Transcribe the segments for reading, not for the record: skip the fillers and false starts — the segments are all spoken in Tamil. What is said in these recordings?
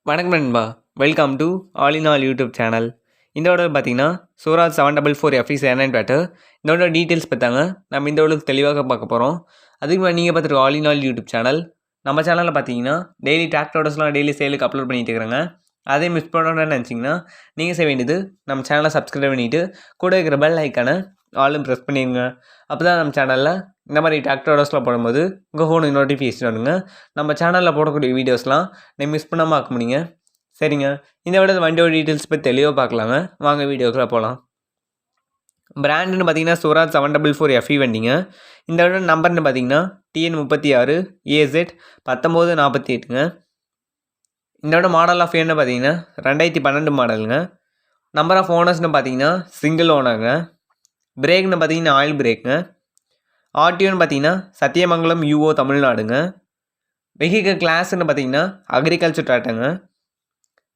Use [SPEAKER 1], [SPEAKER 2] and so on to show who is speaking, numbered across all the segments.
[SPEAKER 1] வணக்கம் நண்பா. Welcome to all in all YouTube channel. இந்த வீடியோவில் பார்த்தீங்கன்னா சூராஜ் 744 FE 79 பேட்டர் இதோட டீட்டெயில்ஸ் பார்த்தாங்க நம்ம இந்த வீடியோவில் தெளிவாக பார்க்க போகிறோம். அதுக்கு முன்னாடி நீங்கள் பார்த்துருக்க all in all YouTube channel. நம்ம சேனலில் பார்த்தீங்கன்னா டெய்லி டிராக்டர்ஸ்லாம் டெய்லி சேலுக்கு அப்லோட் பண்ணிட்டு இருக்கிறாங்க. அதே மிஸ் பண்ணணும்னு நினச்சிங்கன்னா நீங்கள் செய்ய வேண்டியது நம்ம சேனலை சப்ஸ்கிரைப் பண்ணிவிட்டு கூட இருக்கிற பெல் ஐக்கானை ஆலும் ப்ரெஸ் பண்ணிடுங்க. அப்போ தான் நம்ம சேனலில் இந்த மாதிரி டிராக்டர்ஸ்லாம் போடும்போது உங்கள் ஃபோனுக்கு நோட்டிஃபிகேஷன் வருங்க. நம்ம சேனலில் போடக்கூடிய வீடியோஸ்லாம் நீங்கள் மிஸ் பண்ணாமல் பார்க்க முடியுங்க. சரிங்க, இந்த விட வண்டியோட டீட்டெயில்ஸ் பற்றி தெளிவாக பார்க்கலாங்க. வாங்க வீடியோக்குள்ளே போகலாம். பிராண்டுன்னு பார்த்தீங்கன்னா சூராஜ் 744 FE வண்டிங்க. இந்த விட நம்பர்னு பார்த்தீங்கன்னா TN36 AZ 1948ங்க. இந்த விட மாடல் ஆஃப் இயர்னு பார்த்தீங்கன்னா 2012 மாடலுங்க. நம்பர் ஆஃப் ஓனர்ஸ்னு பார்த்தீங்கன்னா சிங்கிள் ஓனருங்க. பிரேக்னு பார்த்தீங்கன்னா ஆயில் பிரேக்குங்க. ஆர்டிஓன்னு பார்த்தீங்கன்னா சத்தியமங்கலம் UO தமிழ்நாடுங்க. வெஹிக்கல் கிளாஸ்ன்னு பார்த்தீங்கன்னா அக்ரிகல்ச்சர் டாட்டாங்க.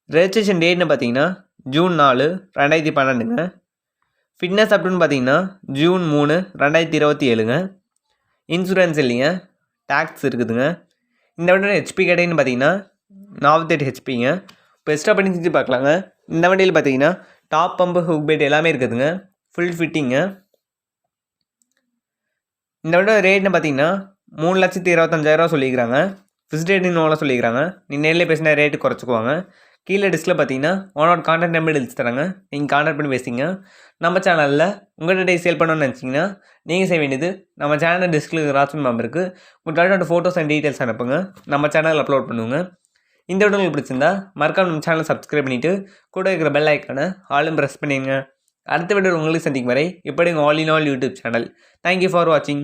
[SPEAKER 1] ரெஜிஸ்ட்ரேஷன் டேட்னு பார்த்தீங்கன்னா ஜூன் 4 2012ங்க. ஃபிட்னஸ் அப்டுன்னு பார்த்தீங்கன்னா ஜூன் 3 2027ங்க. இன்சூரன்ஸ் இல்லைங்க, டேக்ஸ் இருக்குதுங்க. இந்த வண்டியோட ஹெச்பி கேட்டேன்னு பார்த்தீங்கன்னா 48 ஹெச்பிங்க. இப்போ எக்ஸ்ட்ரா பண்ணி செஞ்சு பார்க்கலாங்க. இந்த வண்டியில் பார்த்தீங்கன்னா டாப் பம்பு ஹுக் பெட் எல்லாமே இருக்குதுங்க. ஃபுல் ஃபிட்டிங்க. இந்த விட ரேட்னு பார்த்தீங்கன்னா 3,25,000 சொல்லிக்கிறாங்க. ஃபிக்ஸ்ட் ரேட்டுன்னு சொல்லிக்கிறாங்க. நீ நேரில் பேசினா ரேட்டு குறைச்சிக்குவாங்க. கீழே டிஸ்கில் பார்த்தீங்கன்னா ஓனோட கான்டாக்ட் நம்பர் எழுதி தராங்க. நீங்கள் கான்டாக்ட் பண்ணி பேசிங்க. நம்ம சேனலில் உங்கள்கிட்ட சேல் பண்ணணும்னு நினச்சிங்கன்னா நீங்கள் செய்ய வேண்டியது நம்ம சேனல் டிஸ்கில் வாட்ஸ்அப் நம்பருக்கு உங்கள் டாட்டோட ஃபோட்டோஸ் அண்ட் டீட்டெயில்ஸ் அனுப்புங்க. நம்ம சேனலில் அப்லோட் பண்ணுவோங்க. இந்த வீடியோ உங்களுக்கு பிடிச்சிருந்தா மறக்காம நம்ம சேனலை சப்ஸ்கிரைப் பண்ணிவிட்டு கூட இருக்கிற பெல் ஐக்கானை ஆலும் ப்ரெஸ் பண்ணிடுங்க. அடுத்த வீடியோ உங்களுக்கு சந்திக்கும் வரை இப்படி உங்கள் all in all YouTube channel. Thank you for வாட்சிங்.